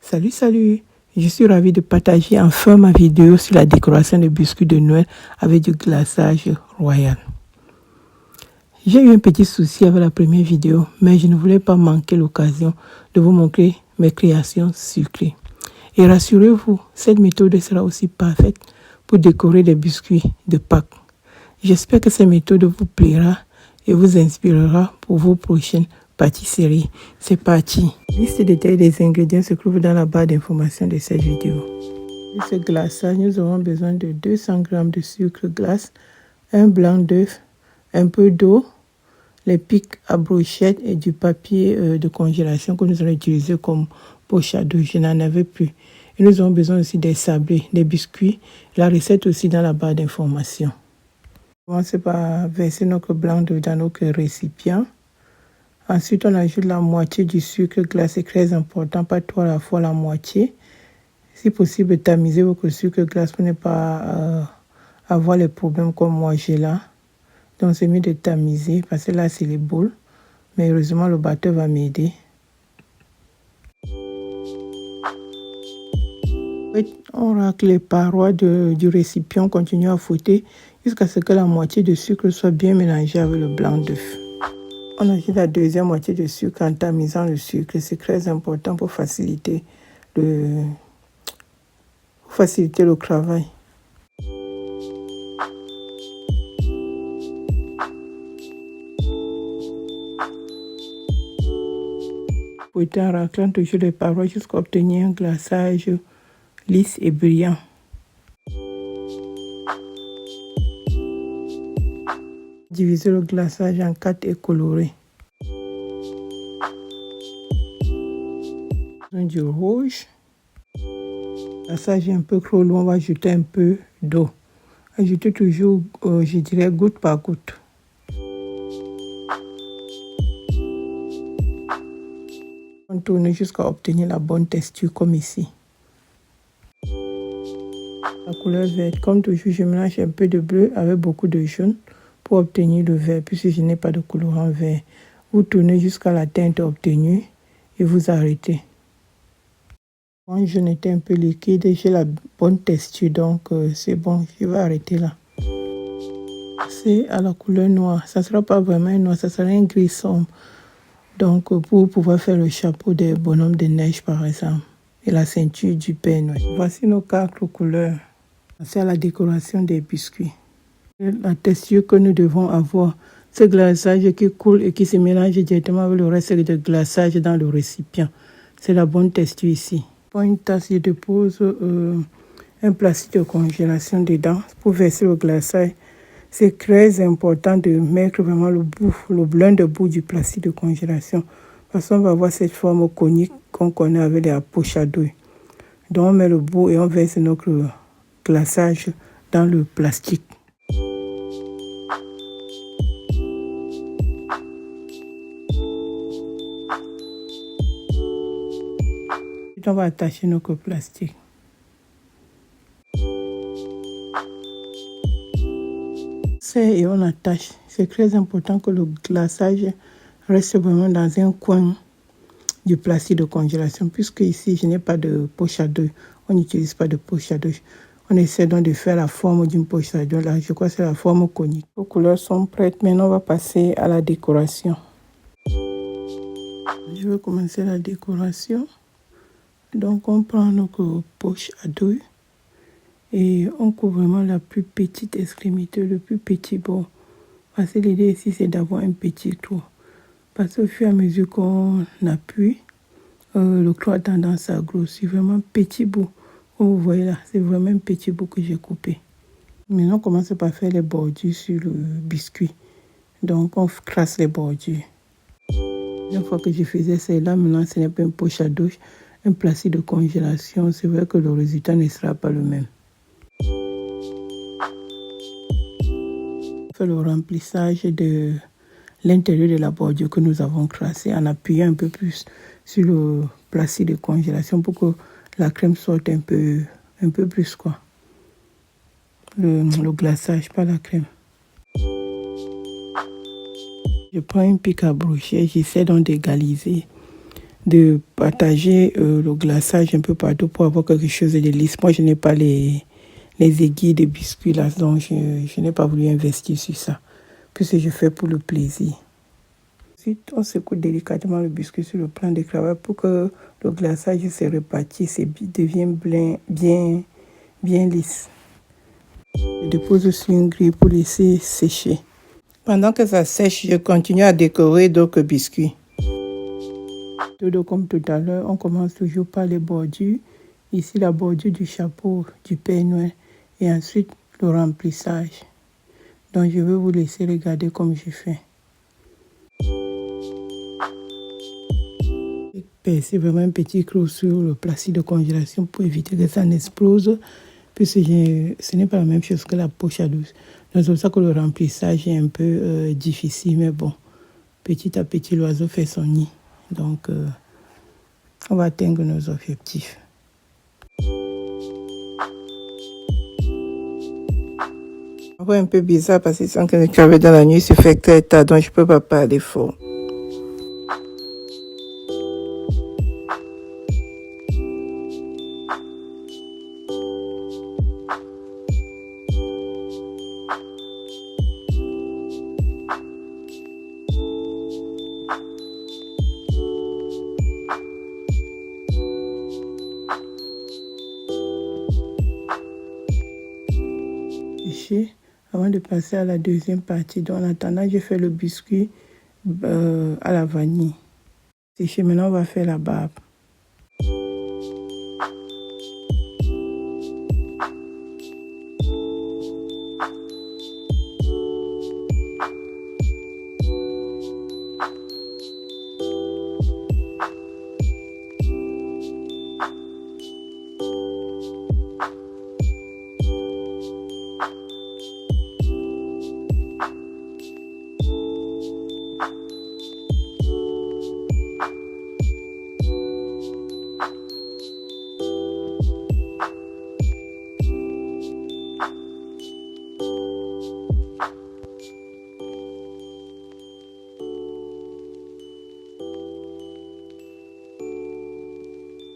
Salut, je suis ravie de partager enfin ma vidéo sur la décoration des biscuits de Noël avec du glaçage royal. J'ai eu un petit souci avec la première vidéo, mais je ne voulais pas manquer l'occasion de vous montrer mes créations sucrées. Et rassurez-vous, cette méthode sera aussi parfaite pour décorer des biscuits de Pâques. J'espère que cette méthode vous plaira et vous inspirera pour vos prochaines pâtisseries. C'est parti. La liste détaillée des ingrédients se trouve dans la barre d'information de cette vidéo. Pour ce glaçage, nous aurons besoin de 200 g de sucre glace, un blanc d'œuf, un peu d'eau, les pics à brochette et du papier de congélation que nous allons utiliser comme poche à dos. Je n'en avais plus. Et nous aurons besoin aussi des sablés, des biscuits. La recette aussi dans la barre d'information. Commencez par verser notre blanc d'œuf dans notre récipient. Ensuite, on ajoute la moitié du sucre glace. C'est très important, pas trop à la fois la moitié. Si possible, tamisez votre sucre glace pour ne pas avoir les problèmes comme moi j'ai là. Donc, c'est mieux de tamiser parce que là, c'est les boules. Mais heureusement, le batteur va m'aider. On racle les parois du récipient, on continue à fouetter jusqu'à ce que la moitié de sucre soit bien mélangée avec le blanc d'œuf. On ajoute la deuxième moitié de sucre en tamisant le sucre. C'est très important pour faciliter le travail. Fouettez en raclant toujours les parois jusqu'à obtenir un glaçage lisse et brillant. Divisez le glaçage en 4 et colorez. Du rouge. Le glaçage est un peu trop long, on va ajouter un peu d'eau. Ajoutez toujours, je dirais, goutte par goutte. On tourne jusqu'à obtenir la bonne texture comme ici. La couleur verte, comme toujours, je mélange un peu de bleu avec beaucoup de jaune pour obtenir le vert, puisque je n'ai pas de colorant vert. Vous tournez jusqu'à la teinte obtenue et vous arrêtez. Mon jaune était un peu liquide et j'ai la bonne texture, donc c'est bon, je vais arrêter là. C'est à la couleur noire, ça ne sera pas vraiment noir, ça sera un gris sombre. Donc pour pouvoir faire le chapeau des bonhommes de neige par exemple et la ceinture du Père Noël. Voici nos 4 couleurs. C'est à la décoration des biscuits. La texture que nous devons avoir, ce glaçage qui coule et qui se mélange directement avec le reste de glaçage dans le récipient. C'est la bonne texture ici. Pour une tasse, je dépose un plastique de congélation dedans pour verser le glaçage. C'est très important de mettre vraiment le blanc de bout du plastique de congélation. Parce qu'on va avoir cette forme conique qu'on connaît avec les poches à douille. Donc on met le bout et on verse notre glaçage dans le plastique. On va attacher notre plastique. Et on attache. C'est très important que le glaçage reste vraiment dans un coin du plastique de congélation, puisque ici je n'ai pas de poche à deux. On n'utilise pas de poche à deux. On essaie donc de faire la forme d'une poche à deux. Là, je crois que c'est la forme conique. Les couleurs sont prêtes. Maintenant, on va passer à la décoration. Je vais commencer la décoration. Donc, on prend notre poche à deux et on couvre vraiment la plus petite extrémité, le plus petit bord. Parce que l'idée ici, c'est d'avoir un petit trou. Parce qu'au fur et à mesure qu'on appuie, le trou a tendance à grossir. Vraiment petit bout. Comme vous voyez là, c'est vraiment un petit bout que j'ai coupé. Maintenant, on commence par faire les bordures sur le biscuit. Donc, on trace les bordures. Une fois que je faisais celle-là, maintenant, ce n'est pas une poche à douche, un plastique de congélation. C'est vrai que le résultat ne sera pas le même. On fait le remplissage de l'intérieur de la bordure que nous avons tracé en appuyant un peu plus sur le plastique de congélation pour que la crème sorte un peu plus quoi. Le glaçage, pas la crème. Je prends une pique à brocher, j'essaie donc d'égaliser de partager le glaçage un peu partout pour avoir quelque chose de lisse. Moi, je n'ai pas les aiguilles de biscuits là, donc je n'ai pas voulu investir sur ça, puisque je fais pour le plaisir. Ensuite, on secoue délicatement le biscuit sur le plan de travail pour que le glaçage se répartisse et devienne bien lisse. Je dépose sur une grille pour laisser sécher. Pendant que ça sèche, je continue à décorer d'autres biscuits. Comme tout à l'heure, on commence toujours par les bordures. Ici, la bordure du chapeau du Père Noël et ensuite le remplissage. Donc, je vais vous laisser regarder comme je fais. C'est vraiment un petit clou sur le plastique de congélation pour éviter que ça n'explose, puisque ce n'est pas la même chose que la poche à douce. Donc, c'est pour ça que le remplissage est un peu difficile, mais bon, petit à petit, l'oiseau fait son nid. Donc, on va atteindre nos objectifs. C'est un peu bizarre parce que sans que je travaille dans la nuit, se fait très tard, donc je ne peux pas parler fort. Avant de passer à la deuxième partie. Donc, en attendant, je fais le biscuit à la vanille. Séché, maintenant, on va faire la barbe.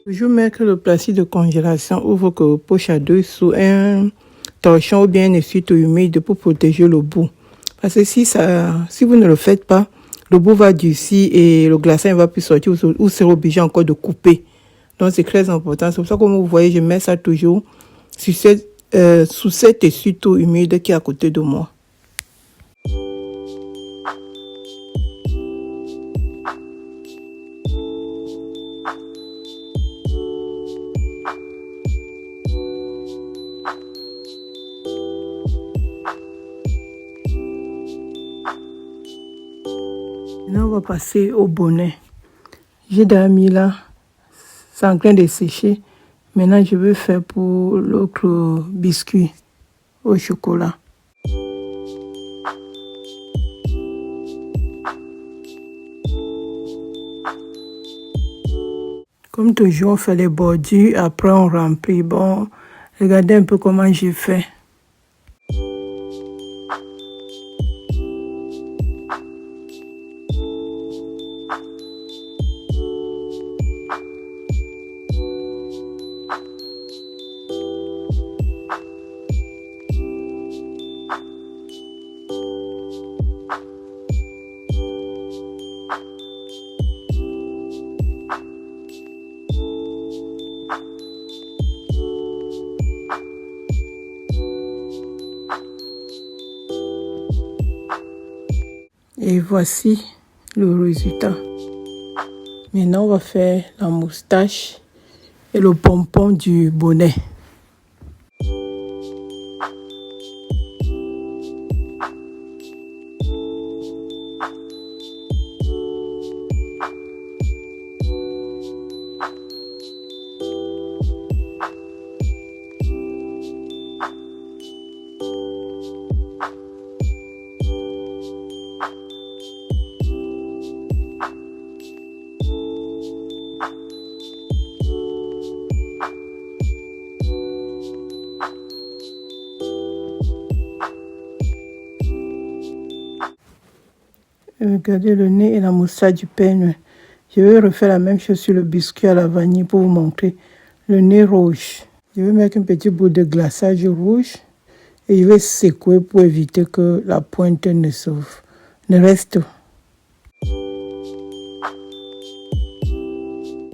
Toujours mettre le plastique de congélation ouvre que poche à deux sous un torchon ou bien un essuie humide pour protéger le bout. Parce que si vous ne le faites pas, le bout va durcir et le glaçon ne va plus sortir ou sera obligé encore de couper. Donc c'est très important. C'est pour ça que comme vous voyez, je mets ça toujours sous cet essuie humide qui est à côté de moi. Maintenant, on va passer au bonnet. J'ai déjà mis là, c'est en train de sécher. Maintenant, je vais faire pour l'autre biscuit au chocolat. Comme toujours, on fait les bordures, après on remplit. Bon, regardez un peu comment j'ai fait. Et voici le résultat. Maintenant, on va faire la moustache et le pompon du bonnet. Regardez le nez et la moustache du Père Noël. Je vais refaire la même chose sur le biscuit à la vanille pour vous montrer le nez rouge. Je vais mettre un petit bout de glaçage rouge et je vais secouer pour éviter que la pointe ne reste.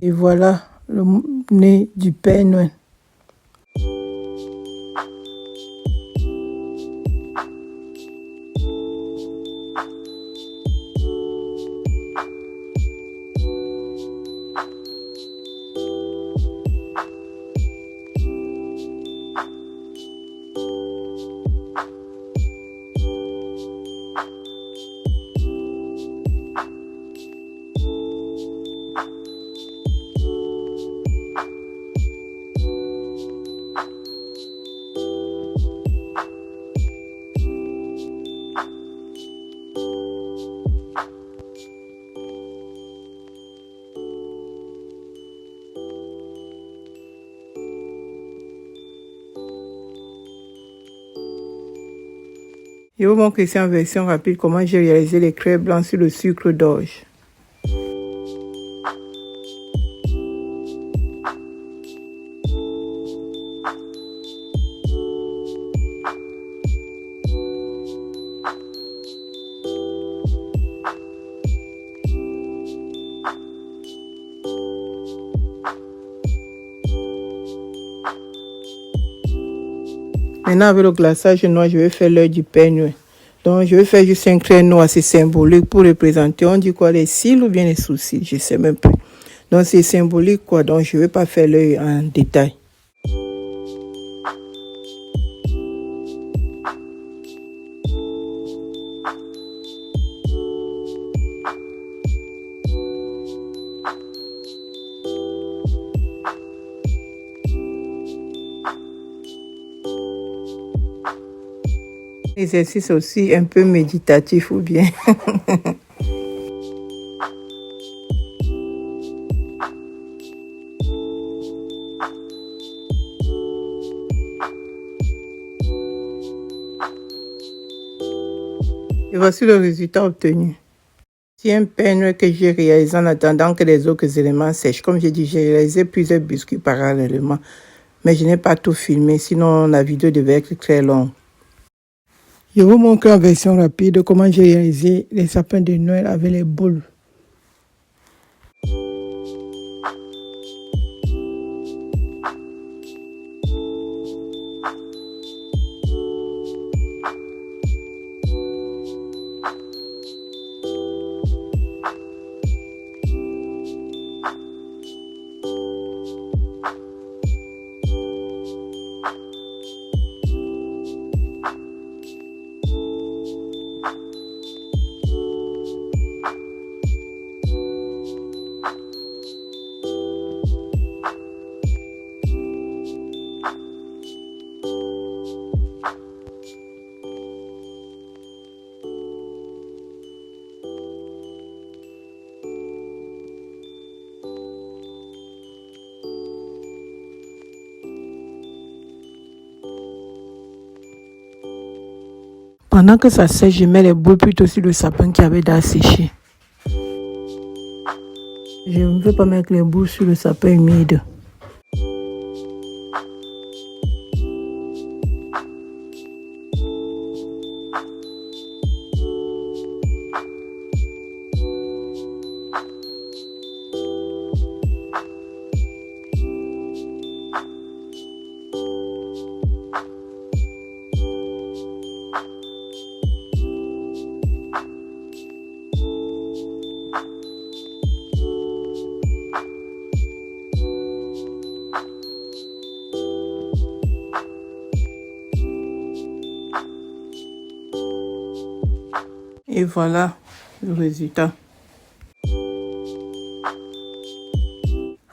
Et voilà le nez du Père Noël. Je vous montre ici en version rapide comment j'ai réalisé l'éclair blanc sur le sucre d'orge. Maintenant, avec le glaçage noir, je vais faire l'œil du Père Noël. Donc, je vais faire juste un crayon noir, c'est symbolique pour représenter, on dit quoi, les cils ou bien les sourcils, je ne sais même plus. Donc, c'est symbolique quoi, donc je ne vais pas faire l'œil en détail. L'exercice aussi un peu méditatif ou bien. Et voici le résultat obtenu. C'est un Père Noël que j'ai réalisé en attendant que les autres éléments sèchent. Comme j'ai dit, j'ai réalisé plusieurs biscuits parallèlement. Mais je n'ai pas tout filmé, sinon la vidéo devait être très longue. Je vous montre en version rapide comment j'ai réalisé les sapins de Noël avec les boules. Pendant que ça sèche, je mets les boules plutôt sur le sapin qui avait déjà séché. Je ne veux pas mettre les boules sur le sapin humide. Et voilà le résultat.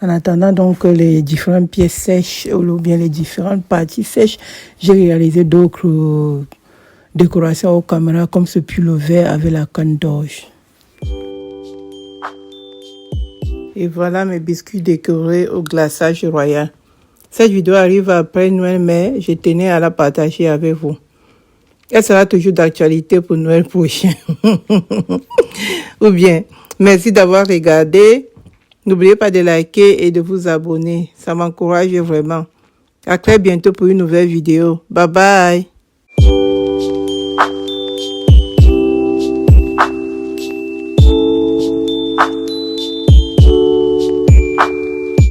En attendant donc que les différentes pièces sèchent ou bien les différentes parties sèchent, j'ai réalisé d'autres décorations aux caméras comme ce pull vert avec la canne d'orge. Et voilà mes biscuits décorés au glaçage royal. Cette vidéo arrive après Noël, mais je tenais à la partager avec vous. Elle sera toujours d'actualité pour Noël prochain. Ou bien, merci d'avoir regardé. N'oubliez pas de liker et de vous abonner. Ça m'encourage vraiment. À très bientôt pour une nouvelle vidéo. Bye bye.